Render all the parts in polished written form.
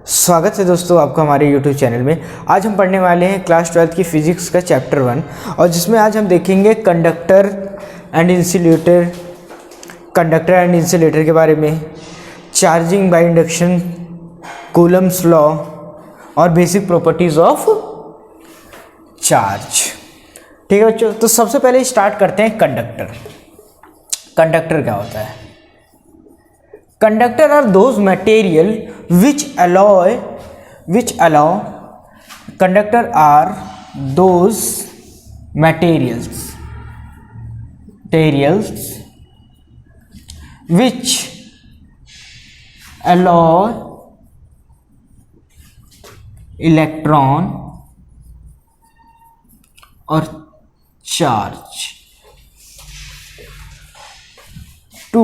स्वागत है दोस्तों आपका हमारे YouTube चैनल में। आज हम पढ़ने वाले हैं क्लास 12 की फिजिक्स का चैप्टर 1 और जिसमें आज हम देखेंगे कंडक्टर एंड इंसुलेटर के बारे में, charging by induction, Coulomb's law और बेसिक प्रॉपर्टीज ऑफ चार्ज। ठीक है बच्चों, तो सबसे पहले स्टार्ट करते हैं कंडक्टर। कंडक्टर क्या होता है? Conductor are those material which allow conductor are those materials which allow electron or charge to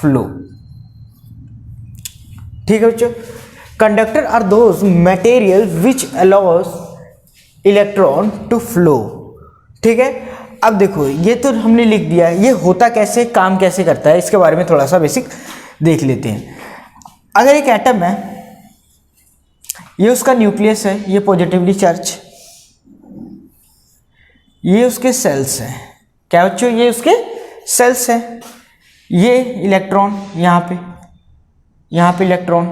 flow. ठीक है बच्चों, conductor are those material which allows electron to flow. ठीक है, अब देखो ये तो हमने लिख दिया है, ये होता कैसे, काम कैसे करता है, इसके बारे में थोड़ा सा बेसिक देख लेते हैं। अगर एक एटम है, ये उसका न्यूक्लियस है, ये पॉजिटिवली चार्ज, ये उसके सेल्स हैं। क्या बच्चों? ये उसके सेल्स हैं। ये इलेक्ट्रॉन यहाँ पे इलेक्ट्रॉन,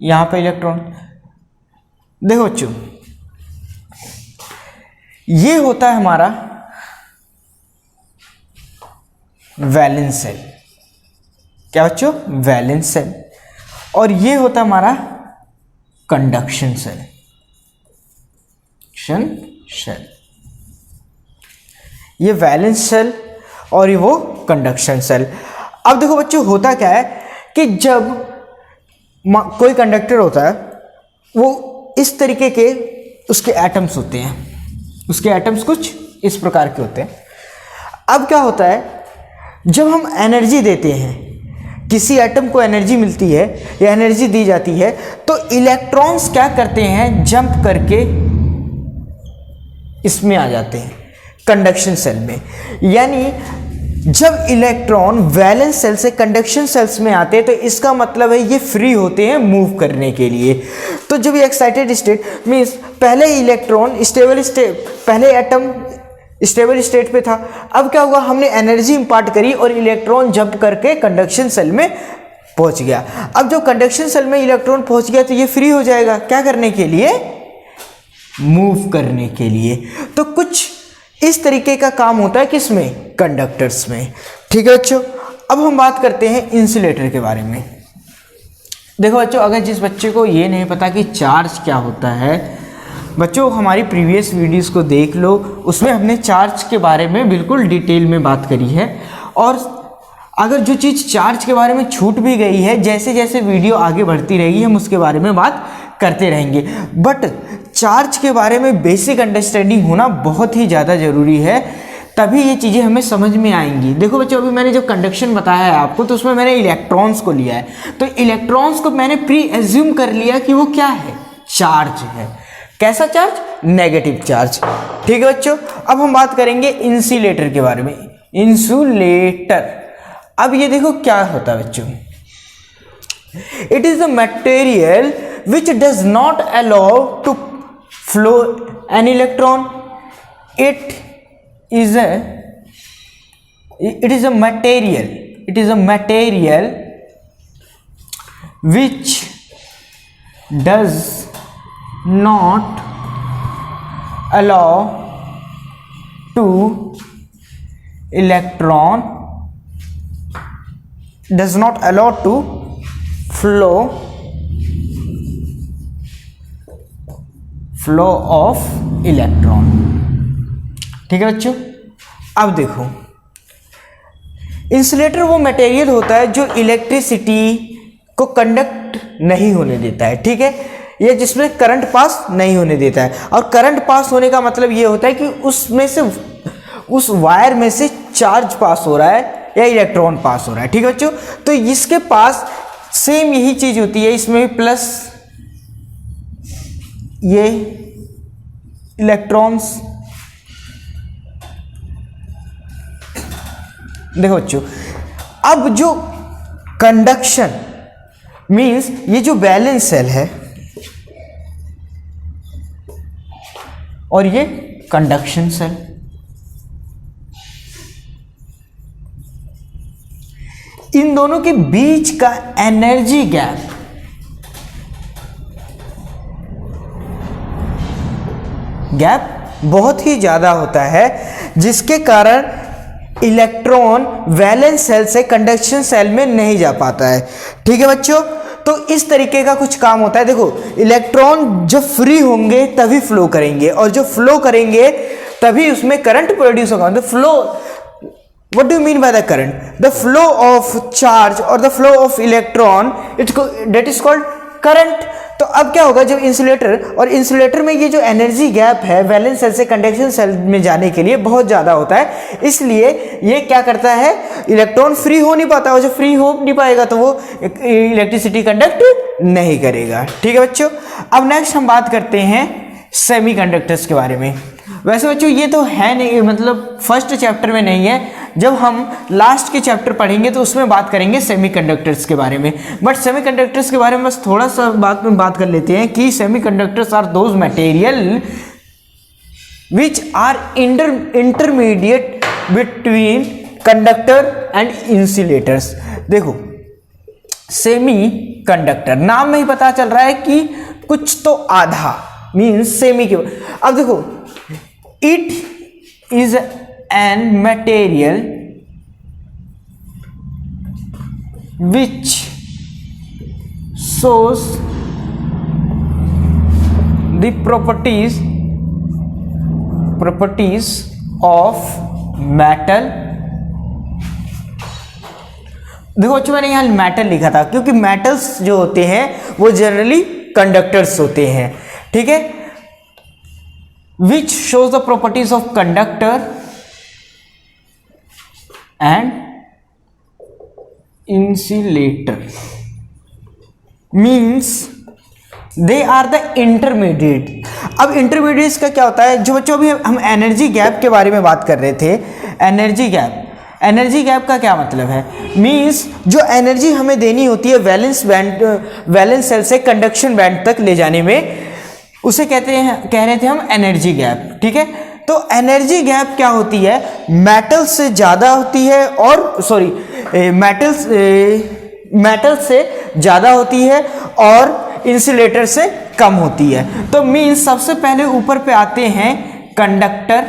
यहाँ पे इलेक्ट्रॉन। देखो बच्चों, ये होता है हमारा वैलेंस सेल। क्या बच्चों? Valence shell. और ये होता है हमारा कंडक्शन सेल। ये वैलेंस सेल और ये वो कंडक्शन सेल। अब देखो बच्चों, होता क्या है कि जब कोई कंडक्टर होता है, वो इस तरीके के उसके एटम्स होते हैं। उसके एटम्स कुछ इस प्रकार के होते हैं। अब क्या होता है, जब हम एनर्जी देते हैं, किसी एटम को एनर्जी मिलती है या एनर्जी दी जाती है, तो इलेक्ट्रॉन्स क्या करते हैं, जंप करके इसमें आ जाते हैं, कंडक्शन सेल में। यानी जब इलेक्ट्रॉन वैलेंस सेल से कंडक्शन सेल्स में आते हैं, तो इसका मतलब है ये फ्री होते हैं मूव करने के लिए। तो जब ये एक्साइटेड स्टेट मीन्स पहले इलेक्ट्रॉन पहले एटम स्टेबल स्टेट पे था, अब क्या हुआ, हमने एनर्जी इंपार्ट करी और इलेक्ट्रॉन जंप करके कंडक्शन सेल में पहुंच गया। अब जो कंडक्शन सेल में इलेक्ट्रॉन पहुंच गया, तो ये फ्री हो जाएगा, क्या करने के लिए, मूव करने के लिए। तो कुछ इस तरीके का काम होता है किसमें, कंडक्टर्स में। ठीक है बच्चों, अब हम बात करते हैं इंसुलेटर के बारे में। देखो बच्चों, अगर जिस बच्चे को ये नहीं पता कि चार्ज क्या होता है, बच्चों हमारी प्रीवियस वीडियोस को देख लो, उसमें हमने चार्ज के बारे में बिल्कुल डिटेल में बात करी है। और अगर जो चीज़ चार्ज के बारे में छूट भी गई है, जैसे जैसे वीडियो आगे बढ़ती रहेगी हम उसके बारे में बात करते रहेंगे। बट चार्ज के बारे में बेसिक अंडरस्टैंडिंग होना बहुत ही ज़्यादा ज़रूरी है, तभी ये चीज़ें हमें समझ में आएंगी। देखो बच्चों, अभी मैंने जो कंडक्शन बताया है आपको, तो उसमें मैंने इलेक्ट्रॉन्स को लिया है, तो इलेक्ट्रॉन्स को मैंने प्री एज्यूम कर लिया कि वो क्या है, चार्ज है। कैसा चार्ज? Negative charge. ठीक है बच्चों, अब हम बात करेंगे इंसुलेटर के बारे में। इंसुलेटर, अब ये देखो क्या होता है बच्चों, it is a material which does not allow to flow an electron. It is a material which does not allow to flow of electron. ठीक है बच्चों, अब देखो, इंसुलेटर वो मटेरियल होता है जो इलेक्ट्रिसिटी को कंडक्ट नहीं होने देता है। ठीक है, ये जिसमें करंट पास नहीं होने देता है। और करंट पास होने का मतलब ये होता है कि उसमें से, उस वायर में से चार्ज पास हो रहा है या इलेक्ट्रॉन पास हो रहा है। ठीक है बच्चों, तो इसके पास सेम यही चीज होती है, इसमें भी प्लस ये इलेक्ट्रॉन्स। देखो बच्चों, अब जो कंडक्शन मींस ये जो वैलेंस सेल है और ये कंडक्शन सेल, इन दोनों के बीच का एनर्जी गैप बहुत ही ज्यादा होता है, जिसके कारण इलेक्ट्रॉन वैलेंस सेल से कंडक्शन सेल में नहीं जा पाता है। ठीक है बच्चों, तो इस तरीके का कुछ काम होता है। देखो, इलेक्ट्रॉन जब फ्री होंगे तभी फ्लो करेंगे, और जो फ्लो करेंगे तभी उसमें करंट प्रोड्यूस होगा। The flow, what do you mean by the current? The flow of charge or the flow of electron, that is called current। तो अब क्या होगा, जब इंसुलेटर, और इंसुलेटर में ये जो एनर्जी गैप है वैलेंस सेल से कंडक्शन सेल में जाने के लिए बहुत ज़्यादा होता है, इसलिए ये क्या करता है, इलेक्ट्रॉन फ्री हो नहीं पाता, और जब फ्री हो नहीं पाएगा तो वो इलेक्ट्रिसिटी कंडक्ट नहीं करेगा। ठीक है बच्चों, अब नेक्स्ट हम बात करते हैं सेमीकंडक्टर्स के बारे में। वैसे बच्चों ये तो है नहीं, मतलब फर्स्ट चैप्टर में नहीं है, जब हम लास्ट के चैप्टर पढ़ेंगे तो उसमें बात करेंगे सेमीकंडक्टर्स के बारे में। बट सेमीकंडक्टर्स के बारे में बस थोड़ा सा बात कर लेते हैं कि semiconductors are those material which are intermediate between conductor and insulators. देखो, सेमी कंडक्टर, नाम में ही पता चल रहा है कि कुछ तो आधा, मीन्स सेमी के। अब देखो, it is an material which shows the properties of metal। देखो बच्चों, मैंने यहां मेटल लिखा था क्योंकि मेटल्स जो होते हैं वो जनरली कंडक्टर्स होते हैं। ठीक है, which shows the properties of conductor and insulator, means they are the intermediate। अब इंटरमीडिएट्स का क्या होता है, जो बच्चों अभी हम एनर्जी गैप के बारे में बात कर रहे थे, एनर्जी गैप का क्या मतलब है, मींस जो एनर्जी हमें देनी होती है वैलेंस सेल से कंडक्शन बैंड तक ले जाने में, उसे कह रहे थे हम एनर्जी गैप। ठीक है, तो एनर्जी गैप क्या होती है, मेटल से ज़्यादा होती है, और मेटल से ज़्यादा होती है और इंसुलेटर से कम होती है। तो मीन्स सबसे पहले ऊपर पे आते हैं कंडक्टर,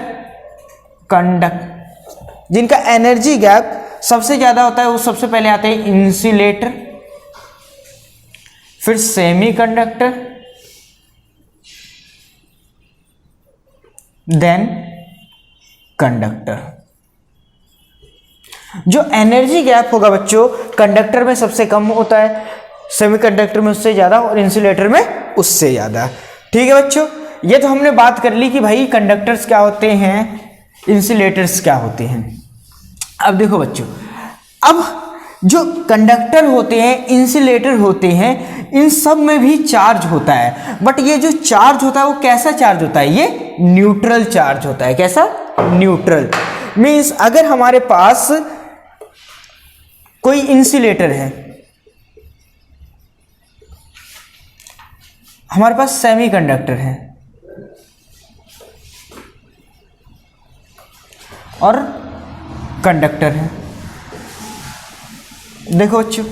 जिनका एनर्जी गैप सबसे ज़्यादा होता है, वो सबसे पहले आते हैं इंसुलेटर, फिर सेमी कंडक्टर, देन कंडक्टर। जो एनर्जी गैप होगा बच्चों, कंडक्टर में सबसे कम होता है, सेमीकंडक्टर में उससे ज्यादा, और इंसुलेटर में उससे ज्यादा। ठीक है बच्चों, ये तो हमने बात कर ली कि भाई कंडक्टर्स क्या होते हैं, इंसुलेटर्स क्या होते हैं। अब देखो बच्चों, अब जो कंडक्टर होते हैं, इंसुलेटर होते हैं, इन सब में भी चार्ज होता है, बट ये जो चार्ज होता है वो कैसा चार्ज होता है, ये न्यूट्रल चार्ज होता है। कैसा, न्यूट्रल। मीन्स अगर हमारे पास कोई इंसुलेटर है, हमारे पास सेमीकंडक्टर है और कंडक्टर है। देखो बच्चों,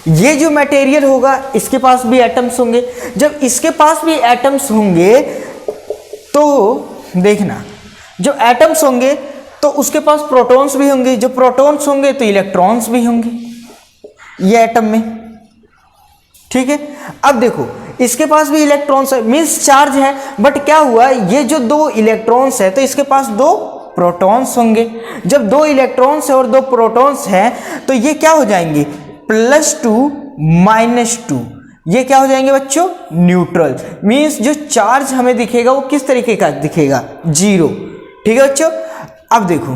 ये जो मटेरियल होगा इसके पास भी एटम्स होंगे, जब इसके पास भी एटम्स होंगे तो देखना, जो एटम्स होंगे तो उसके पास प्रोटॉन्स भी होंगे, जो प्रोटॉन्स होंगे तो इलेक्ट्रॉन्स भी होंगे ये एटम में। ठीक है, अब देखो इसके पास भी इलेक्ट्रॉन्स है, मीन्स चार्ज है, बट क्या हुआ, ये जो दो इलेक्ट्रॉन्स है तो इसके पास दो प्रोटॉन्स होंगे। जब दो इलेक्ट्रॉन्स है और दो प्रोटॉन्स हैं तो ये क्या हो जाएंगे, +2 -2, ये क्या हो जाएंगे बच्चों, न्यूट्रल। मीन्स जो चार्ज हमें दिखेगा वो किस तरीके का दिखेगा, 0। ठीक है बच्चों, अब देखो,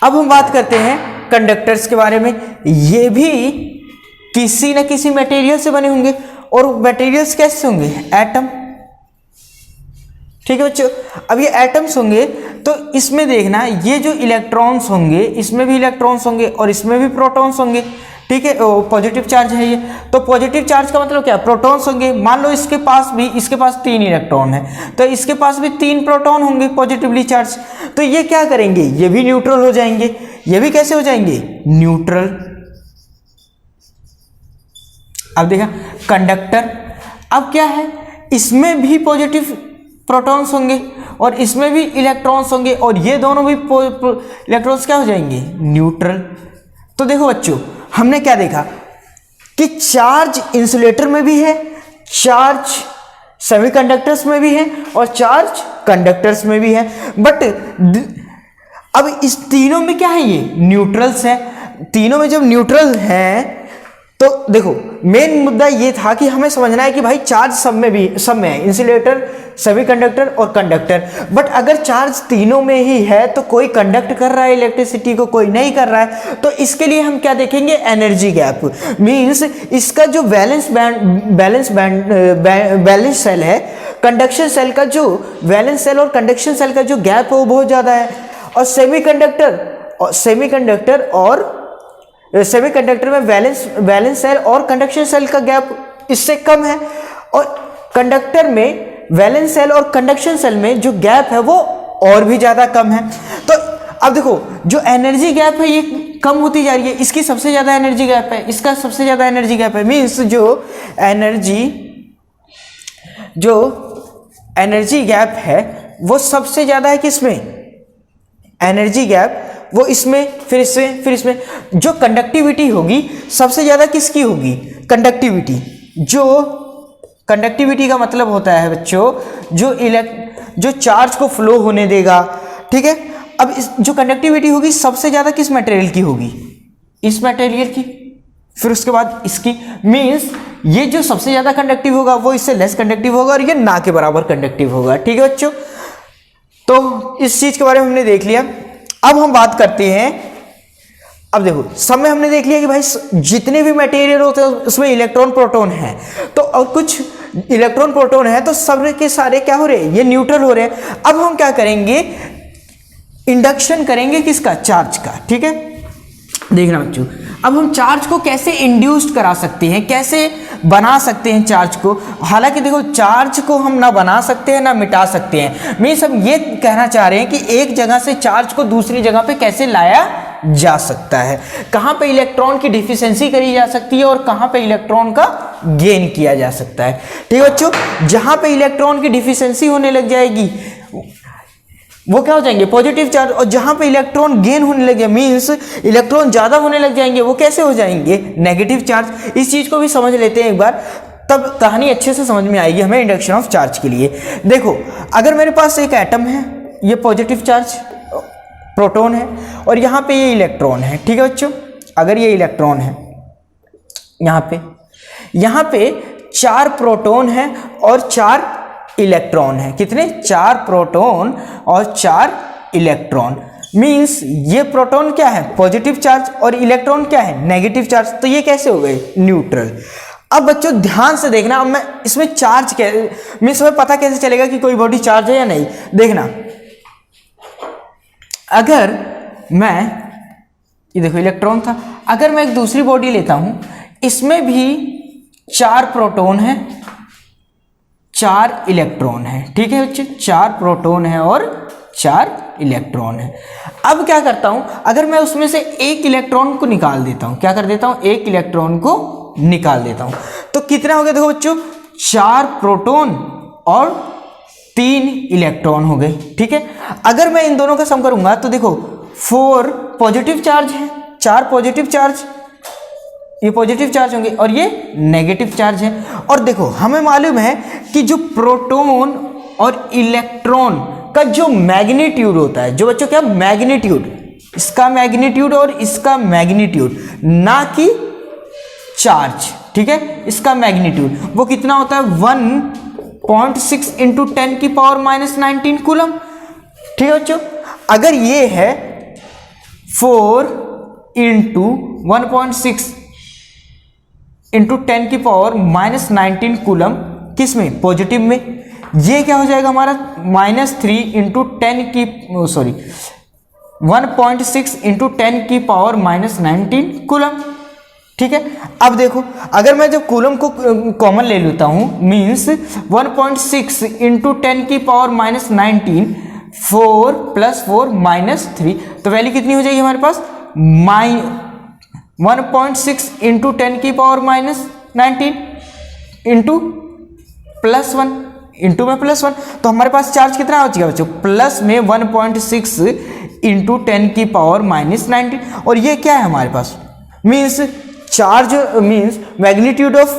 अब हम बात करते हैं कंडक्टर्स के बारे में। ये भी किसी न किसी मटेरियल से बने होंगे, और मटेरियल्स कैसे होंगे, एटम। ठीक है बच्चों, अब ये एटम्स होंगे तो इसमें देखना, ये जो इलेक्ट्रॉन्स होंगे इसमें भी इलेक्ट्रॉन्स होंगे और इसमें भी प्रोटॉन्स होंगे। ठीक है, पॉजिटिव चार्ज है ये। तो पॉजिटिव चार्ज का मतलब क्या है, प्रोटॉन्स होंगे। मान लो इसके पास 3 इलेक्ट्रॉन है, तो इसके पास भी 3 प्रोटॉन होंगे पॉजिटिवली चार्ज। तो ये क्या करेंगे, ये भी न्यूट्रल हो जाएंगे। ये भी कैसे हो जाएंगे, न्यूट्रल। अब देखा कंडक्टर, अब क्या है, इसमें भी पॉजिटिव प्रोटॉन्स होंगे और इसमें भी इलेक्ट्रॉन्स होंगे, और ये दोनों भी इलेक्ट्रॉन्स क्या हो जाएंगे, न्यूट्रल। तो देखो बच्चों, हमने क्या देखा कि चार्ज इंसुलेटर में भी है, चार्ज सेमीकंडक्टर्स में भी है और चार्ज कंडक्टर्स में भी है। बट अब इस तीनों में क्या है, ये न्यूट्रल्स है। तीनों में जब न्यूट्रल हैं तो देखो मेन मुद्दा ये था कि हमें समझना है कि भाई चार्ज सब में है, इंसुलेटर, सेमीकंडक्टर और कंडक्टर। बट अगर चार्ज तीनों में ही है तो कोई कंडक्ट कर रहा है इलेक्ट्रिसिटी को, कोई नहीं कर रहा है। तो इसके लिए हम क्या देखेंगे, एनर्जी गैप। मींस इसका जो बैलेंस सेल है, कंडक्शन सेल का जो वैलेंस सेल और कंडक्शन सेल का जो गैप है वो बहुत ज्यादा है। और सेमीकंडक्टर में वैलेंस सेल और कंडक्शन सेल का गैप इससे कम है, और कंडक्टर में वैलेंस सेल और कंडक्शन सेल में जो गैप है वो और भी ज्यादा कम है। तो अब देखो जो एनर्जी गैप है ये कम होती जा रही है, इसकी सबसे ज्यादा एनर्जी गैप है, इसका सबसे ज्यादा एनर्जी गैप है। मींस जो एनर्जी गैप है वो सबसे ज्यादा है किसमें, एनर्जी गैप वो इसमें, फिर इसमें। जो कंडक्टिविटी होगी सबसे ज्यादा किसकी होगी, कंडक्टिविटी। जो कंडक्टिविटी का मतलब होता है बच्चों जो चार्ज को फ्लो होने देगा, ठीक है। अब जो कंडक्टिविटी होगी सबसे ज्यादा किस मटेरियल की होगी, इस मटेरियल की, फिर उसके बाद इसकी। मींस ये जो सबसे ज्यादा कंडक्टिव होगा वो इससे लेस कंडक्टिव होगा और ये ना के बराबर कंडक्टिव होगा, ठीक है बच्चों। तो इस चीज के बारे में हमने देख लिया। अब हम बात करते हैं, अब देखो सब में हमने देख लिया कि भाई जितने भी मटेरियल होते हैं उसमें इलेक्ट्रॉन प्रोटॉन है, तो और कुछ इलेक्ट्रॉन प्रोटॉन है तो सब के सारे क्या हो रहे हैं, ये न्यूट्रल हो रहे हैं। अब हम क्या करेंगे, इंडक्शन करेंगे किसका, चार्ज का, ठीक है। देखना बच्चों, अब हम चार्ज को कैसे इंड्यूस्ड करा सकते हैं, कैसे बना सकते हैं चार्ज को। हालांकि देखो चार्ज को हम ना बना सकते हैं ना मिटा सकते हैं। मैं सब ये कहना चाह रहे हैं कि एक जगह से चार्ज को दूसरी जगह पे कैसे लाया जा सकता है, कहां पे इलेक्ट्रॉन की डिफिशिएंसी करी जा सकती है और कहां पे इलेक्ट्रॉन का गेन किया जा सकता है, ठीक है बच्चों। जहां पे इलेक्ट्रॉन की डिफिशिएंसी होने लग जाएगी वो क्या हो जाएंगे, पॉजिटिव चार्ज। और जहां पे इलेक्ट्रॉन गेन होने लगे, मींस इलेक्ट्रॉन ज्यादा होने लग जाएंगे, वो कैसे हो जाएंगे, नेगेटिव चार्ज। इस चीज को भी समझ लेते हैं एक बार, तब कहानी अच्छे से समझ में आएगी हमें इंडक्शन ऑफ चार्ज के लिए। देखो अगर मेरे पास एक एटम है, ये पॉजिटिव चार्ज प्रोटॉन है और यहाँ पे ये इलेक्ट्रॉन है, ठीक है बच्चों। अगर ये इलेक्ट्रॉन है, यहाँ पे 4 प्रोटॉन है और 4 इलेक्ट्रॉन है। कितने, 4 प्रोटॉन और 4 इलेक्ट्रॉन। मींस ये प्रोटॉन क्या है, पॉजिटिव चार्ज, और इलेक्ट्रॉन क्या है, नेगेटिव चार्ज। तो ये कैसे हो गए, न्यूट्रल। अब बच्चों ध्यान से देखना, अब मैं इसमें चार्ज मींस हमें पता कैसे चलेगा कि कोई बॉडी चार्ज है या नहीं। देखना, अगर मैं, ये देखो इलेक्ट्रॉन था, अगर मैं एक दूसरी बॉडी लेता हूं, इसमें भी 4 प्रोटॉन है, 4 इलेक्ट्रॉन है, ठीक है बच्चे। 4 प्रोटॉन है और 4 इलेक्ट्रॉन है। अब क्या करता हूं, अगर मैं उसमें से एक इलेक्ट्रॉन को निकाल देता हूं, क्या कर देता हूं, एक इलेक्ट्रॉन को निकाल देता हूं, तो कितना हो गया, देखो बच्चों 4 प्रोटॉन और 3 इलेक्ट्रॉन हो गए, ठीक है। अगर मैं इन दोनों का सम करूंगा तो देखो 4 पॉजिटिव चार्ज है, 4 पॉजिटिव चार्ज, ये पॉजिटिव चार्ज होंगे और ये नेगेटिव चार्ज है। और देखो हमें मालूम है कि जो प्रोटॉन और इलेक्ट्रॉन का जो मैग्नीट्यूड होता है, जो बच्चों क्या मैग्नीट्यूड, इसका मैग्नीट्यूड और इसका मैग्नीट्यूड, ना कि चार्ज, ठीक है। इसका मैग्नीट्यूड वो कितना होता है, 1.6 इंटू 10 की पावर -19 कूलम, ठीक है बच्चों। अगर ये है 4 इंटू 1.6 इंटू 10 की पावर -19 कूलम, किस में, पॉजिटिव में। ये क्या हो जाएगा हमारा, -3 इंटू 10 की 1.6 इंटू 10 की पावर -19 कूलम, ठीक है। अब देखो अगर मैं जब कूलम को कॉमन ले लेता हूं मींस 1.6 इंटू 10 की पावर माइनस 19, 4 + 4 -3, तो वैल्यू कितनी हो जाएगी हमारे पास 1.6 इंटू 10 की पावर माइनस 19 इंटू +1 इंटू में +1, तो हमारे पास चार्ज कितना हो जाएगा बच्चों प्लस में 1.6 इंटू 10 की पावर माइनस 19, और ये क्या है हमारे पास means charge means magnitude of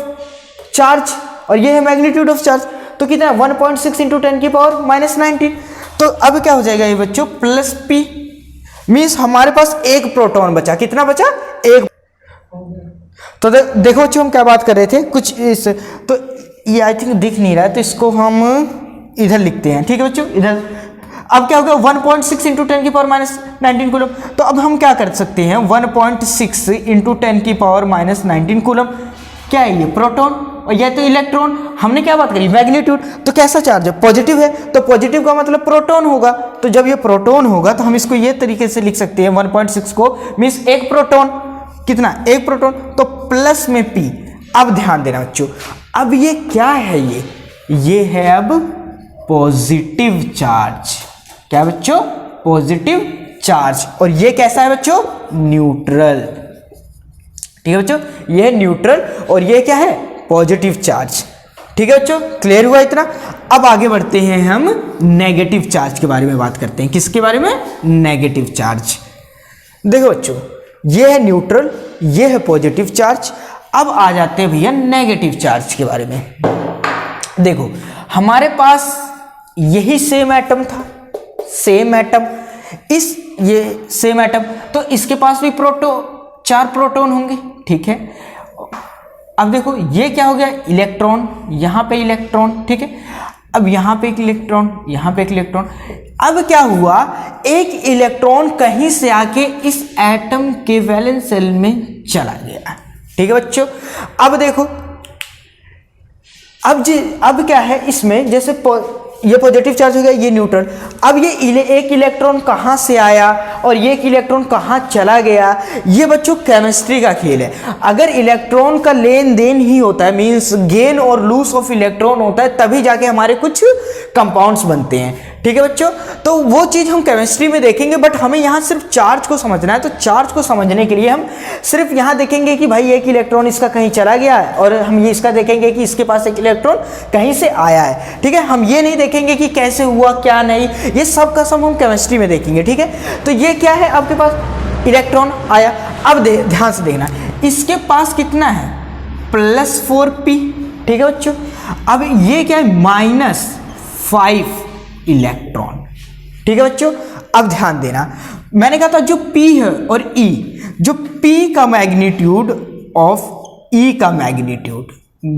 charge, और ये है मैग्नीट्यूड ऑफ चार्ज, तो कितना 1.6 इंटू 10 की पावर माइनस 19, तो अब क्या हो जाएगा ये बच्चों प्लस p, मीन्स हमारे पास एक प्रोटॉन बचा, कितना बचा एक। तो देखो बच्चों हम क्या बात कर रहे थे कुछ इस, तो ये आई थिंक दिख नहीं रहा है तो इसको हम इधर लिखते हैं, ठीक है बच्चों इधर। अब क्या होगा 1.6 इंटू 10 की पावर माइनस 19 कूलम, तो अब हम क्या कर सकते हैं 1.6 इंटू 10 की पावर माइनस 19 कूलम, क्या है ये प्रोटॉन और यह तो इलेक्ट्रॉन, हमने क्या बात करी मैग्नीट्यूड, तो कैसा चार्ज है पॉजिटिव है, तो पॉजिटिव का मतलब प्रोटॉन होगा, तो जब ये प्रोटॉन होगा तो हम इसको ये तरीके से लिख सकते हैं 1.6 को मीन्स एक प्रोटॉन, कितना एक प्रोटॉन, तो प्लस में p। अब ध्यान देना बच्चों, अब ये क्या है ये है अब पॉजिटिव चार्ज, क्या बच्चों पॉजिटिव चार्ज, और ये कैसा है बच्चों न्यूट्रल, ठीक है बच्चों ये है न्यूट्रल और ये क्या है पॉजिटिव चार्ज, ठीक है बच्चों क्लियर हुआ इतना। अब आगे बढ़ते हैं हम नेगेटिव चार्ज के बारे में बात करते हैं, किसके बारे में नेगेटिव चार्ज। देखो बच्चों ये है न्यूट्रल, ये है पॉजिटिव चार्ज। अब आ जाते हैं भैया नेगेटिव चार्ज के बारे में। देखो हमारे पास यही सेम एटम था, सेम एटम, इस ये सेम एटम, तो इसके पास भी चार प्रोटॉन होंगे, ठीक है। अब देखो ये क्या हो गया इलेक्ट्रॉन, यहां पे इलेक्ट्रॉन, ठीक है। अब यहां पे एक इलेक्ट्रॉन, यहां पे एक इलेक्ट्रॉन, अब क्या हुआ एक इलेक्ट्रॉन कहीं से आके इस एटम के वैलेंस शेल में चला गया, ठीक है बच्चों। अब देखो अब क्या है इसमें, जैसे ये पॉजिटिव चार्ज हो गया, ये न्यूट्रल, अब ये एक इलेक्ट्रॉन कहाँ से आया और ये एक इलेक्ट्रॉन कहाँ चला गया, ये बच्चों केमिस्ट्री का खेल है। अगर इलेक्ट्रॉन का लेन देन ही होता है मींस गेन और लूज ऑफ इलेक्ट्रॉन होता है तभी जाके हमारे कुछ कंपाउंड्स बनते हैं, ठीक है बच्चों। तो वो चीज़ हम केमिस्ट्री में देखेंगे, बट हमें यहाँ सिर्फ चार्ज को समझना है। तो चार्ज को समझने के लिए हम सिर्फ यहाँ देखेंगे कि भाई एक इलेक्ट्रॉन इसका कहीं चला गया है, और हम ये इसका देखेंगे कि इसके पास एक इलेक्ट्रॉन कहीं से आया है, ठीक है। हम ये नहीं देखेंगे कि कैसे हुआ क्या नहीं, ये सब का सब हम केमिस्ट्री में देखेंगे, ठीक है। तो ये क्या है आपके पास इलेक्ट्रॉन आया, अब ध्यान से देखना इसके पास कितना है +4p, ठीक है बच्चों। अब ये क्या है -5 इलेक्ट्रॉन, ठीक है बच्चों। अब ध्यान देना मैंने कहा था जो p है और e, जो p का मैग्नीट्यूड ऑफ e का मैग्नीट्यूड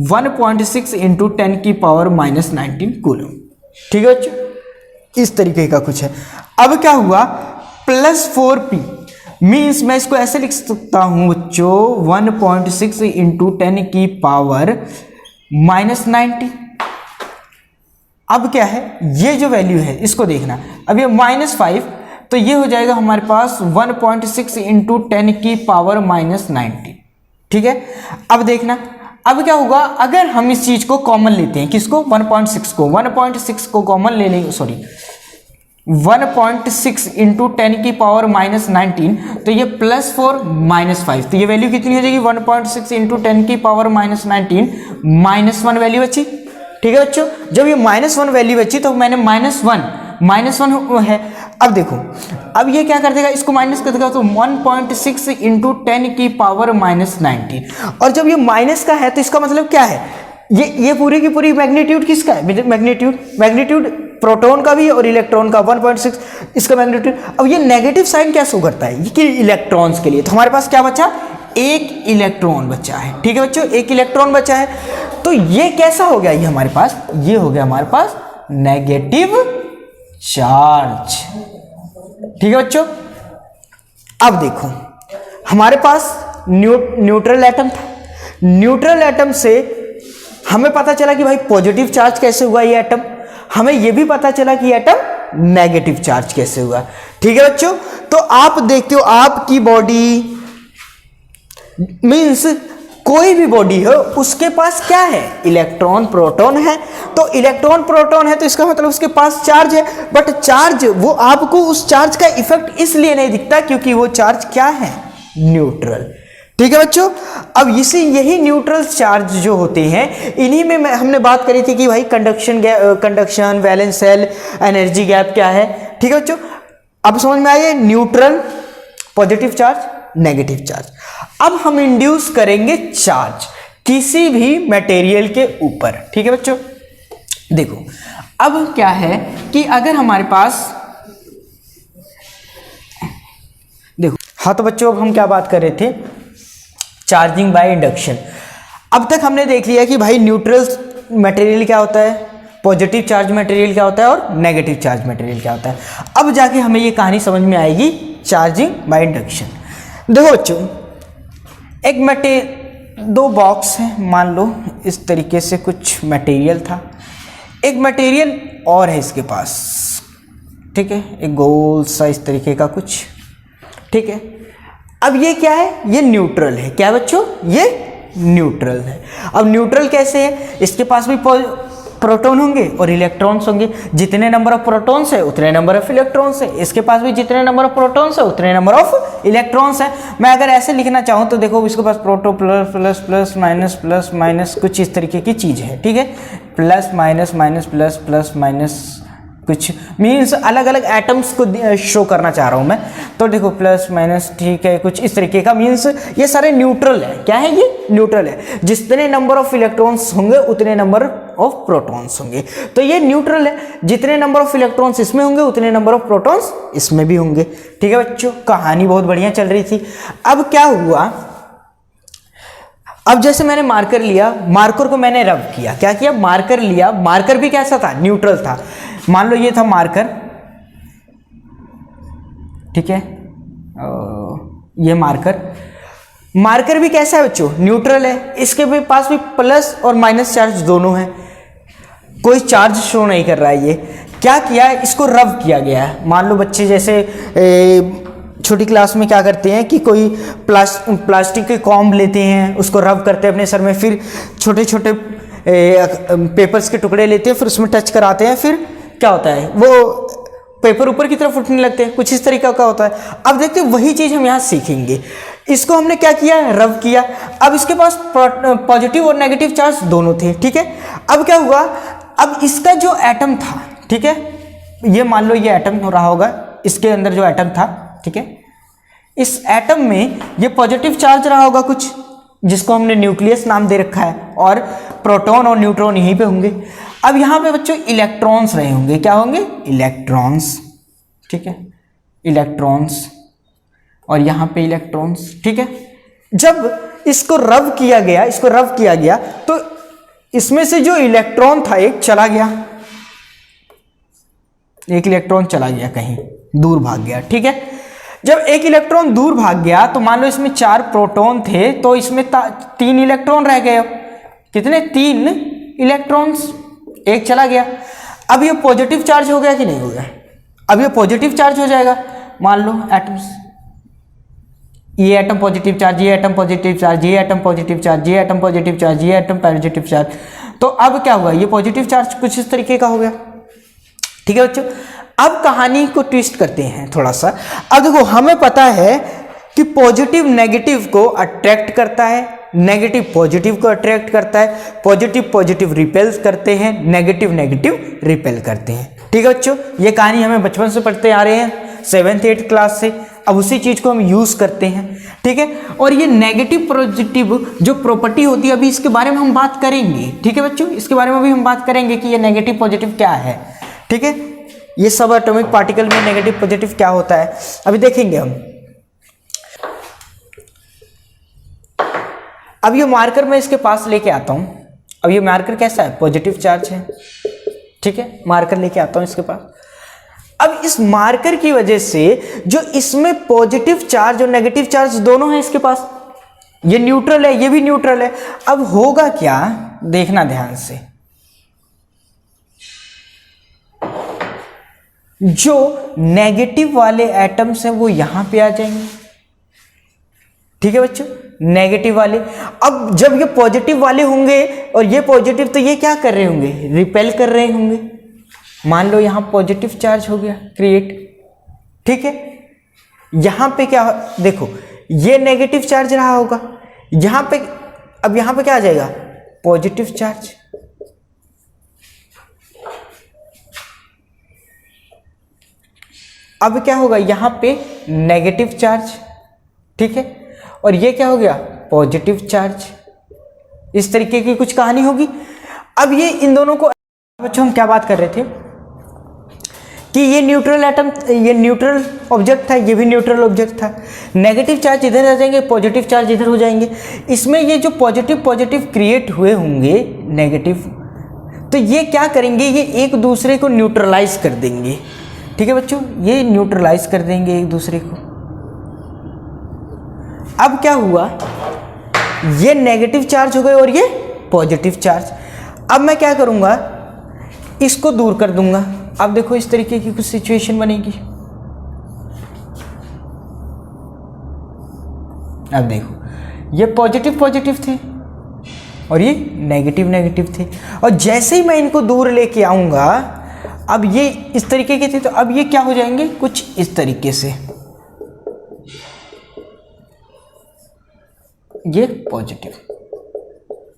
1.6 इंटू 10 की पावर -19 कूलम, ठीक है बच्चों, इस तरीके का कुछ है। अब क्या हुआ +4p मीन्स मैं इसको ऐसे लिख सकता हूं बच्चों 1.6 इंटू 10 की पावर -19। अब क्या है ये जो वैल्यू है इसको देखना, अब ये -5 तो ये हो जाएगा हमारे पास 1.6 इंटू 10 की पावर -19, ठीक है। अब देखना अब क्या होगा अगर हम इस चीज को कॉमन लेते हैं, किसको 1.6 को कॉमन ले लेंगे, सॉरी 1.6 इंटू 10 की पावर -19, तो ये +4 -5, तो ये वैल्यू कितनी हो जाएगी 1.6 इंटू 10 की पावर -19 -1 वैल्यू बची, ठीक है बच्चों। जब ये -1 वैल्यू बची तो मैंने -1 है। अब देखो अब ये क्या कर देगा इसको माइनस कर देगा, तो 1.6 इंटू 10 की पावर -19, और जब ये माइनस का है तो इसका मतलब क्या है ये पूरी की पूरी मैग्नीट्यूड किसका है, मैग्नीट्यूड प्रोटॉन का भी और इलेक्ट्रॉन का 1.6 इसका मैग्नीट्यूड। अब ये नेगेटिव साइन क्या शो करता है कि इलेक्ट्रॉन्स के लिए, तो हमारे पास क्या बचा एक इलेक्ट्रॉन बचा है, ठीक है बच्चों, एक इलेक्ट्रॉन बचा है। तो ये कैसा हो गया, ये हमारे पास ये हो गया हमारे पास नेगेटिव चार्ज, ठीक है बच्चों। अब देखो हमारे पास न्यूट्रल एटम था, न्यूट्रल एटम से हमें पता चला कि भाई पॉजिटिव चार्ज कैसे हुआ ये एटम, हमें यह भी पता चला कि एटम नेगेटिव चार्ज कैसे हुआ, ठीक है बच्चों। तो आप देखते हो आपकी बॉडी मीन्स कोई भी बॉडी हो उसके पास क्या है, इलेक्ट्रॉन प्रोटॉन है। तो इलेक्ट्रॉन प्रोटॉन है तो इसका मतलब उसके पास चार्ज है, बट चार्ज वो आपको उस चार्ज का इफेक्ट इसलिए नहीं दिखता क्योंकि वो चार्ज क्या है, न्यूट्रल। ठीक है बच्चों, अब इसी यही न्यूट्रल चार्ज जो होते हैं इन्हीं में हमने बात करी थी कि भाई conduction, valence shell, energy gap क्या है। ठीक है बच्चों, अब समझ में आइए, neutral, positive charge, negative charge. अब हम इंड्यूस करेंगे चार्ज किसी भी मटेरियल के ऊपर। ठीक है बच्चों, देखो अब क्या है कि अगर हमारे पास, देखो हाँ, तो बच्चों अब हम क्या बात कर रहे थे, चार्जिंग बाय इंडक्शन। अब तक हमने देख लिया कि भाई न्यूट्रल मटेरियल क्या होता है, पॉजिटिव चार्ज मटेरियल क्या होता है और नेगेटिव चार्ज मटेरियल क्या होता है। अब जाके हमें ये कहानी समझ में आएगी, चार्जिंग बाय इंडक्शन। देखो बच्चों, दो बॉक्स हैं, मान लो इस तरीके से कुछ मटेरियल था, एक मटेरियल और है इसके पास। ठीक है, एक गोल सा इस तरीके का कुछ। ठीक है, अब ये क्या है, ये न्यूट्रल है। क्या बच्चों, ये न्यूट्रल है। अब न्यूट्रल कैसे है, इसके पास भी प्रोटॉन होंगे और इलेक्ट्रॉन्स होंगे। जितने नंबर ऑफ प्रोटॉन्स है उतने नंबर ऑफ इलेक्ट्रॉन्स है। इसके पास भी जितने नंबर ऑफ प्रोटॉन्स है उतने नंबर ऑफ इलेक्ट्रॉन्स है। मैं अगर ऐसे लिखना चाहूँ तो देखो, इसके पास प्रोटो प्लस माइनस कुछ इस तरीके की चीज़ है। ठीक है, प्लस माइनस कुछ, मीन्स अलग अलग एटम्स को शो करना चाह रहा हूँ मैं। तो देखो प्लस माइनस, ठीक है, कुछ इस तरीके का, मीन्स ये सारे न्यूट्रल है। क्या है, ये न्यूट्रल है। जितने नंबर ऑफ इलेक्ट्रॉन्स होंगे उतने नंबर ऑफ प्रोटॉन्स होंगे। तो ये न्यूट्रल है, जितने नंबर ऑफ इलेक्ट्रॉन्स इसमें होंगे उतने नंबर ऑफ प्रोटॉन्स इसमें भी होंगे। ठीक है बच्चों, कहानी बहुत बढ़िया चल रही थी। अब क्या हुआ, अब जैसे मैंने मार्कर लिया, मार्कर को मैंने रब किया, क्या किया, मार्कर लिया। मार्कर भी कैसा था, न्यूट्रल था। मान लो ये था मार्कर, ठीक है, ये मार्कर भी कैसा है बच्चों, न्यूट्रल है। इसके भी पास भी प्लस और माइनस चार्ज दोनों है, कोई चार्ज शो नहीं कर रहा है। ये क्या किया है, इसको रब किया गया है। मान लो बच्चे जैसे छोटी क्लास में क्या करते हैं कि कोई प्लास्टिक के कॉम्ब लेते हैं, उसको रब करते हैं अपने सर में, फिर छोटे छोटे पेपर्स के टुकड़े लेते हैं, फिर उसमें टच कराते हैं, फिर क्या होता है, वो पेपर ऊपर की तरफ उठने लगते हैं। कुछ इस तरीका का होता है। अब देखते हैं वही चीज़ हम यहाँ सीखेंगे। इसको हमने क्या किया, रब किया। अब इसके पास पॉजिटिव और नेगेटिव चार्ज दोनों थे। ठीक है, अब क्या हुआ, अब इसका जो एटम था, ठीक है, ये मान लो ये एटम हो रहा होगा, इसके अंदर जो एटम था, ठीक है, इस एटम में ये पॉजिटिव चार्ज रहा होगा कुछ, जिसको हमने न्यूक्लियस नाम दे रखा है, और प्रोटॉन और न्यूट्रॉन यहीं पे होंगे। अब यहाँ पे बच्चों इलेक्ट्रॉन्स रहे होंगे, क्या होंगे, इलेक्ट्रॉन्स। ठीक है, इलेक्ट्रॉन्स, और यहाँ पे इलेक्ट्रॉन्स। ठीक है, जब इसको रब किया गया तो इसमें से जो इलेक्ट्रॉन था एक चला गया, एक इलेक्ट्रॉन चला गया, कहीं दूर भाग गया। ठीक है, जब एक इलेक्ट्रॉन दूर भाग गया तो मान लो इसमें 4 प्रोटॉन थे, तो इसमें 3 इलेक्ट्रॉन रह गए। कितने, 3 इलेक्ट्रॉन्स, एक चला गया। अब ये पॉजिटिव चार्ज हो गया कि नहीं हो गया, अब ये पॉजिटिव चार्ज हो जाएगा। मान लो एटम्स, ये एटम पॉजिटिव चार्ज, ये एटम पॉजिटिव चार्ज, ये एटम पॉजिटिव चार्ज, ये एटम पॉजिटिव चार्ज, ये एटम पॉजिटिव चार्ज। तो अब क्या हुआ, ये पॉजिटिव चार्ज कुछ इस तरीके का हो गया। ठीक है बच्चों, अब कहानी को ट्विस्ट करते हैं थोड़ा सा। अब देखो, हमें पता है कि पॉजिटिव नेगेटिव को अट्रैक्ट करता है, नेगेटिव पॉजिटिव को अट्रैक्ट करता है, पॉजिटिव रिपेल करते हैं, नेगेटिव रिपेल करते हैं। ठीक है बच्चों, ये कहानी हमें बचपन से पढ़ते आ रहे हैं, 7th 8th क्लास से। अब उसी चीज को हम यूज करते हैं। ठीक है, और ये नेगेटिव पॉजिटिव जो प्रॉपर्टी होती है, अभी इसके बारे में हम बात करेंगे। ठीक है बच्चों, इसके बारे में भी हम बात करेंगे कि ये नेगेटिव पॉजिटिव क्या है। ठीक है, ये सब एटॉमिक पार्टिकल में नेगेटिव पॉजिटिव क्या होता है अभी देखेंगे हम। अब ये मार्कर मैं इसके पास लेके आता हूं। अब ये मार्कर कैसा है, पॉजिटिव चार्ज है। ठीक है, मार्कर लेके आता हूं इसके पास। अब इस मार्कर की वजह से जो इसमें पॉजिटिव चार्ज और नेगेटिव चार्ज दोनों हैं इसके पास, ये न्यूट्रल है, ये भी न्यूट्रल है। अब होगा क्या, देखना ध्यान से, जो नेगेटिव वाले एटम्स हैं वो यहां पे आ जाएंगे, ठीक है बच्चों, नेगेटिव वाले। अब जब ये पॉजिटिव वाले होंगे और ये पॉजिटिव, तो ये क्या कर रहे होंगे, रिपेल कर रहे होंगे। मान लो यहां पॉजिटिव चार्ज हो गया क्रिएट, ठीक है, यहां पे क्या, देखो ये नेगेटिव चार्ज रहा होगा यहां पे, अब यहां पे क्या आ जाएगा, पॉजिटिव चार्ज। अब क्या होगा, यहां पे नेगेटिव चार्ज, ठीक है, और ये क्या हो गया, पॉजिटिव चार्ज। इस तरीके की कुछ कहानी होगी। अब ये इन दोनों को, बच्चों हम क्या बात कर रहे थे कि ये न्यूट्रल एटम, ये न्यूट्रल ऑब्जेक्ट था, ये भी न्यूट्रल ऑब्जेक्ट था। नेगेटिव चार्ज इधर आ जाएंगे, पॉजिटिव चार्ज इधर हो जाएंगे। इसमें ये जो पॉजिटिव पॉजिटिव क्रिएट हुए होंगे नेगेटिव, तो ये क्या करेंगे, ये एक दूसरे को न्यूट्रलाइज कर देंगे। ठीक है बच्चों, ये न्यूट्रलाइज कर देंगे एक दूसरे को। अब क्या हुआ, ये नेगेटिव चार्ज हो गए और ये पॉजिटिव चार्ज। अब मैं क्या करूंगा, इसको दूर कर दूंगा। अब देखो इस तरीके की कुछ सिचुएशन बनेगी। अब देखो ये पॉजिटिव पॉजिटिव थे और ये नेगेटिव नेगेटिव थे, और जैसे ही मैं इनको दूर लेके आऊंगा, अब ये इस तरीके के थे, तो अब ये क्या हो जाएंगे, कुछ इस तरीके से, ये पॉजिटिव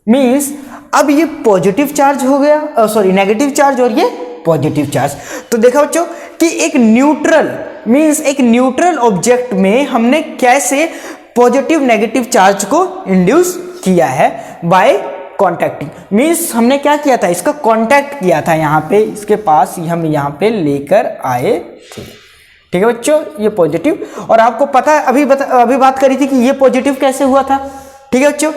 मीन्स अब ये पॉजिटिव चार्ज हो गया, सॉरी नेगेटिव चार्ज और ये पॉजिटिव चार्ज। तो देखा बच्चों कि एक न्यूट्रल मीन्स एक न्यूट्रल ऑब्जेक्ट में हमने कैसे पॉजिटिव नेगेटिव चार्ज को इंड्यूस किया है, बाय कॉन्टैक्टिंग। मीन्स हमने क्या किया था, इसका कॉन्टैक्ट किया था यहाँ पे, इसके पास हम यहाँ पे लेकर आए थे। ठीक है बच्चों, ये पॉजिटिव, और आपको पता है अभी बात करी थी कि ये पॉजिटिव कैसे हुआ था। ठीक है बच्चों,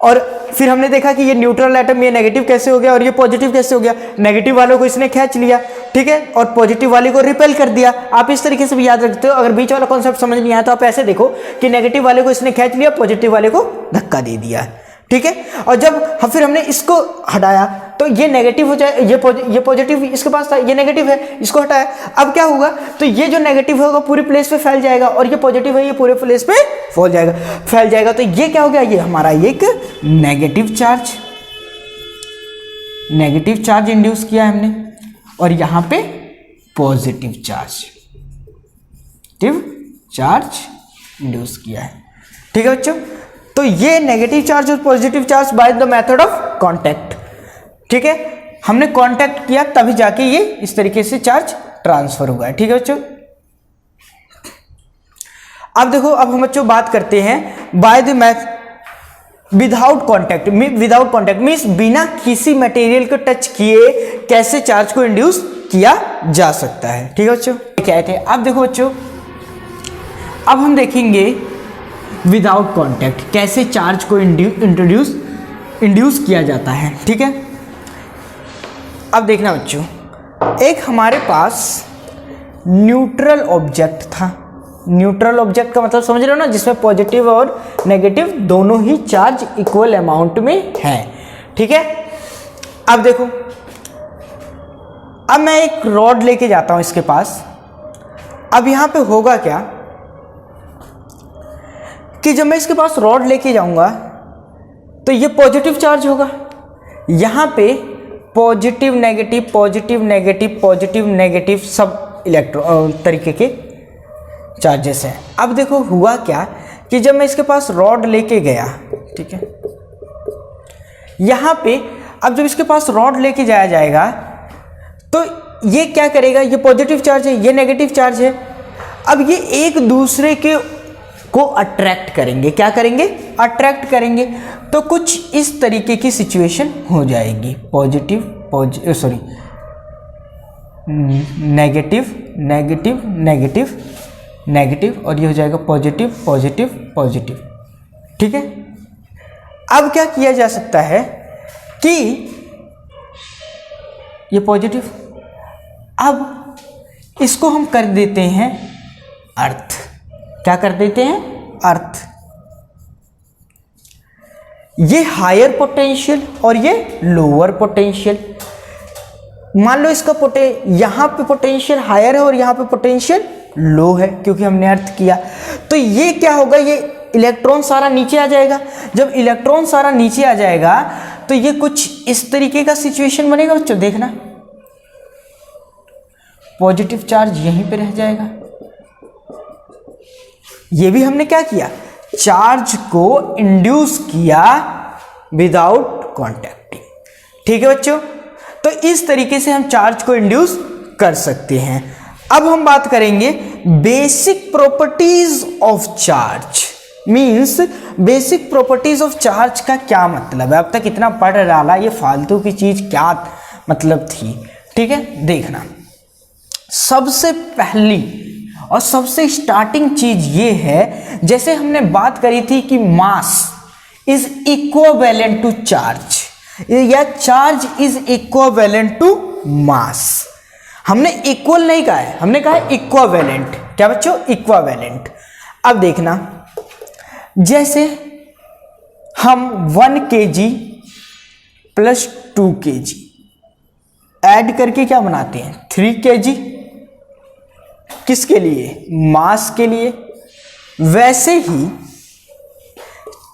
और फिर हमने देखा कि ये न्यूट्रल एटम, ये नेगेटिव कैसे हो गया और ये पॉजिटिव कैसे हो गया। नेगेटिव वालों को इसने खींच लिया, ठीक है, और पॉजिटिव वाले को रिपेल कर दिया। आप इस तरीके से भी याद रखते हो। अगर बीच वाला कॉन्सेप्ट समझ नहीं आया तो आप ऐसे देखो कि नेगेटिव वाले को इसने खींच लिया, पॉजिटिव वाले को धक्का दे दिया। ठीक है, और जब फिर हमने इसको हटाया तो ये नेगेटिव हो जाए, ये पॉजिटिव इसके पास था, ये नेगेटिव है, इसको हटाया। अब क्या होगा, तो ये जो नेगेटिव होगा पूरी प्लेस पे फैल जाएगा, और ये पॉजिटिव है, ये पूरे प्लेस पे फैल जाएगा। तो ये क्या हो गया, ये हमारा एक नेगेटिव चार्ज इंड्यूस किया हमने, और यहां पे पॉजिटिव चार्ज इंड्यूस किया है। ठीक है बच्चों, तो ये नेगेटिव चार्ज और positive charge by the method of contact. ठीक है, हमने कांटेक्ट किया तभी जाके ये इस तरीके से चार्ज ट्रांसफर हुआ है। ठीक है बच्चों, अब देखो, अब हम बच्चों बात करते हैं by the method without contact means बिना किसी मटेरियल को टच किए कैसे चार्ज को इंड्यूस किया जा सकता है। ठीक है बच्चों, क्या थे, अब देखो बच्चों, अब हम देखेंगे विदाउट कांटेक्ट कैसे चार्ज को इंड्यूस किया जाता है। ठीक है, अब देखना बच्चों, एक हमारे पास न्यूट्रल ऑब्जेक्ट था। न्यूट्रल ऑब्जेक्ट का मतलब समझ रहे हो ना, जिसमें पॉजिटिव और नेगेटिव दोनों ही चार्ज इक्वल अमाउंट में है। ठीक है, अब देखो, अब मैं एक रॉड लेके जाता हूं इसके पास। अब यहां पे होगा क्या कि जब मैं इसके पास रॉड लेके जाऊंगा तो ये पॉजिटिव चार्ज होगा, यहां पे पॉजिटिव नेगेटिव सब इलेक्ट्रॉन तरीके के चार्जेस हैं। अब देखो हुआ क्या कि जब मैं इसके पास रॉड लेके गया, ठीक है, यहां पे अब जब इसके पास रॉड लेके जाया जाएगा तो ये क्या करेगा, ये पॉजिटिव चार्ज है, ये नेगेटिव चार्ज है। अब ये एक दूसरे के को अट्रैक्ट करेंगे, क्या करेंगे, अट्रैक्ट करेंगे। तो कुछ इस तरीके की सिचुएशन हो जाएगी, नेगेटिव और ये हो जाएगा पॉजिटिव। ठीक है, अब क्या किया जा सकता है कि ये पॉजिटिव, अब इसको हम कर देते हैं अर्थ। क्या कर देते हैं, अर्थ। ये हायर पोटेंशियल और ये लोअर पोटेंशियल। मान लो इसका यहां पे पोटेंशियल हायर है और यहां पे पोटेंशियल लो है, क्योंकि हमने अर्थ किया। तो ये क्या होगा, ये इलेक्ट्रॉन सारा नीचे आ जाएगा। जब इलेक्ट्रॉन सारा नीचे आ जाएगा तो ये कुछ इस तरीके का सिचुएशन बनेगा बच्चों, देखना पॉजिटिव चार्ज यहीं पे रह जाएगा। ये भी हमने क्या किया, चार्ज को इंड्यूस किया विदाउट कॉन्टैक्टिंग। ठीक है बच्चों, तो इस तरीके से हम चार्ज को इंड्यूस कर सकते हैं। अब हम बात करेंगे basic properties of charge. Means basic properties of charge का क्या मतलब है। अब तक इतना पढ़ डाला, ये फालतू की चीज क्या मतलब थी। ठीक है, देखना सबसे पहली और सबसे स्टार्टिंग चीज ये है, जैसे हमने बात करी थी कि mass is equivalent to charge या charge is equivalent to mass. हमने इक्वल नहीं कहा है, हमने कहा है इक्विवेलेंट। क्या बच्चों, इक्विवेलेंट। अब देखना, जैसे हम 1 kg प्लस 2 kg ऐड करके क्या बनाते हैं, 3 kg। किसके लिए, मास के लिए। वैसे ही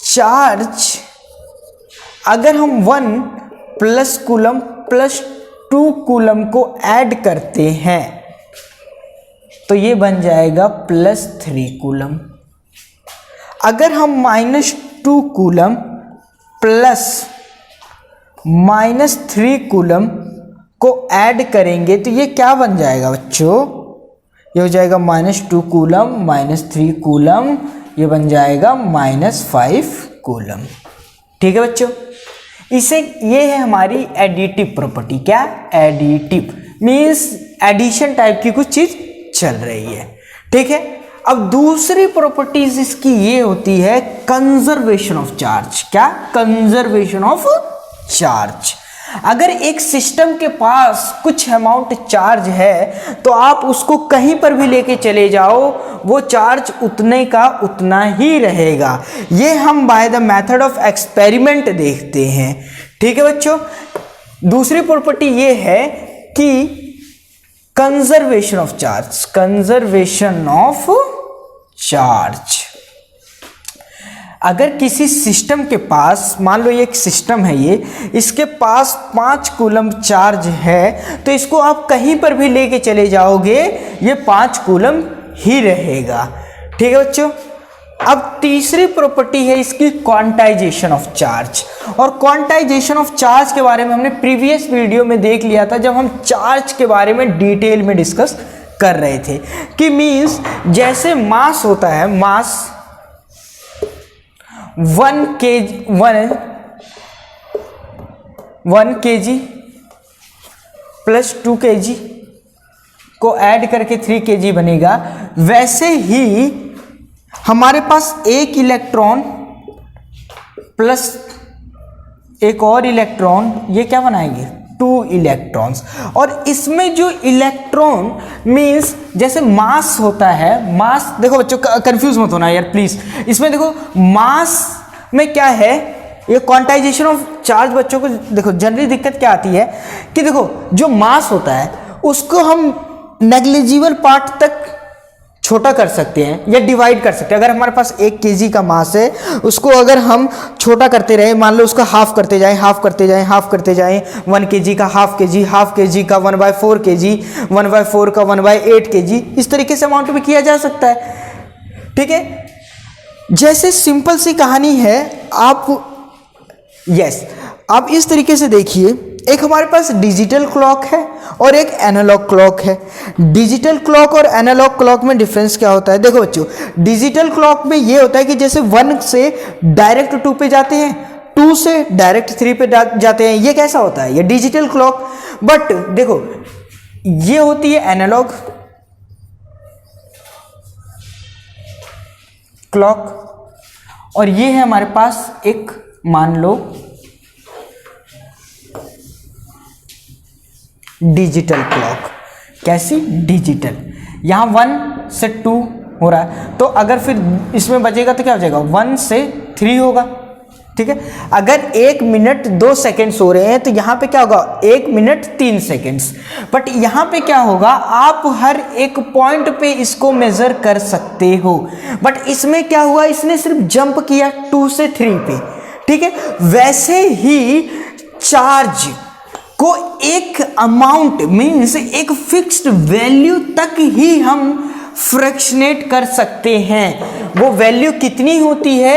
चार्ज अगर हम 1 प्लस कूलम प्लस 2 कूलम को ऐड करते हैं तो ये बन जाएगा प्लस 3 कूलम। अगर हम -2 कूलम प्लस -3 कूलम को ऐड करेंगे तो ये क्या बन जाएगा बच्चों, ये हो जाएगा -2 कूलम -3 कूलम, ये बन जाएगा -5 कूलम। ठीक है बच्चों, इसे ये है हमारी एडिटिव प्रॉपर्टी। क्या, एडिटिव मीन्स एडिशन टाइप की कुछ चीज चल रही है। ठीक है, अब दूसरी प्रॉपर्टीज इसकी ये होती है कंजर्वेशन ऑफ चार्ज। क्या, कंजर्वेशन ऑफ चार्ज। अगर एक सिस्टम के पास कुछ अमाउंट चार्ज है तो आप उसको कहीं पर भी लेके चले जाओ, वो चार्ज उतने का उतना ही रहेगा। ये हम by the method of experiment देखते हैं। ठीक है बच्चों, दूसरी प्रॉपर्टी ये है कि conservation of charge, conservation of charge. अगर किसी सिस्टम के पास, मान लो ये एक सिस्टम है, ये इसके पास 5 कूलम चार्ज है तो इसको आप कहीं पर भी लेके चले जाओगे ये 5 कूलम ही रहेगा। ठीक है बच्चों, अब तीसरी प्रॉपर्टी है इसकी क्वांटाइजेशन ऑफ चार्ज। और क्वांटाइजेशन ऑफ चार्ज के बारे में हमने प्रीवियस वीडियो में देख लिया था जब हम चार्ज के बारे में डिटेल में डिस्कस कर रहे थे कि मीन्स जैसे मास होता है, मास 1 kg प्लस 2 kg को ऐड करके 3 kg बनेगा। वैसे ही हमारे पास एक इलेक्ट्रॉन प्लस एक और इलेक्ट्रॉन, ये क्या बनाएंगे, 2 इलेक्ट्रॉन्स। और इसमें जो इलेक्ट्रॉन मींस जैसे मास होता है, मास देखो बच्चों कंफ्यूज मत होना यार प्लीज, इसमें देखो मास में क्या है, ये क्वांटाइजेशन ऑफ चार्ज बच्चों को देखो जनरली दिक्कत क्या आती है कि देखो जो मास होता है उसको हम नेग्लिजिबल पार्ट तक छोटा कर सकते हैं या डिवाइड कर सकते हैं। अगर हमारे पास 1 kg का मास है, उसको अगर हम छोटा करते रहे, मान लो उसका हाफ करते जाएं, हाफ करते जाएं, हाफ करते जाएं, 1 kg का हाफ kg का 1/4 kg, 1/4 का 1/8 kg, इस तरीके से अमाउंट में किया जा सकता है। ठीक है, जैसे सिंपल सी कहानी है, आप इस तरीके से देखिए, एक हमारे पास डिजिटल क्लॉक है और एक एनालॉग क्लॉक है। डिजिटल क्लॉक और एनालॉग क्लॉक में डिफरेंस क्या होता है, देखो बच्चों डिजिटल क्लॉक में ये होता है कि जैसे 1 से डायरेक्ट 2 पे जाते हैं, 2 से डायरेक्ट 3 पे जाते हैं, ये कैसा होता है, ये डिजिटल क्लॉक। बट देखो ये होती है एनालॉग क्लॉक और ये है हमारे पास एक, मान लो डिजिटल क्लॉक। कैसी, डिजिटल। यहां 1 से 2 हो रहा है तो अगर फिर इसमें बचेगा तो क्या हो जाएगा, 1 से 3 होगा। ठीक है। अगर 1 मिनट 2 सेकेंड्स हो रहे हैं तो यहाँ पे क्या होगा 1 मिनट 3 सेकेंड्स। बट यहाँ पे क्या होगा, आप हर एक पॉइंट पे इसको मेजर कर सकते हो। बट इसमें क्या हुआ, इसने सिर्फ जंप किया 2 से 3 पे, ठीक है। वैसे ही चार्ज को एक अमाउंट मीन्स एक फिक्स्ड वैल्यू तक ही हम फ्रैक्शनेट कर सकते हैं। वो वैल्यू कितनी होती है,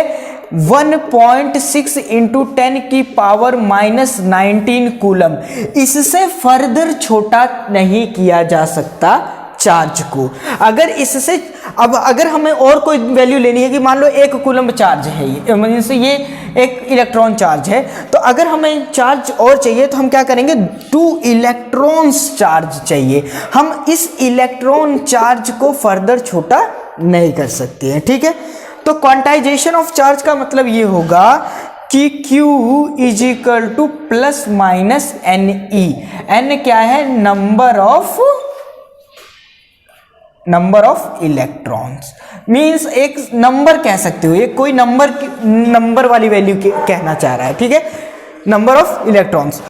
1.6 इंटू 10 की पावर -19 कूलम। इससे फर्दर छोटा नहीं किया जा सकता चार्ज को। अगर इससे अब अगर हमें और कोई वैल्यू लेनी है कि मान लो 1 कूलम चार्ज है, ये एक इलेक्ट्रॉन चार्ज है, तो अगर हमें चार्ज और चाहिए तो हम क्या करेंगे, 2 इलेक्ट्रॉन्स चार्ज चाहिए। हम इस इलेक्ट्रॉन चार्ज को फर्दर छोटा नहीं कर सकते हैं, ठीक है। तो क्वांटाइजेशन ऑफ चार्ज का मतलब ये होगा कि Q is equal two plus minus NE। N क्या है, नंबर ऑफ इलेक्ट्रॉन्स, मीन्स एक नंबर कह सकते हो, ये कोई नंबर वाली वैल्यू कहना चाह रहा है, ठीक है, नंबर ऑफ इलेक्ट्रॉन्स।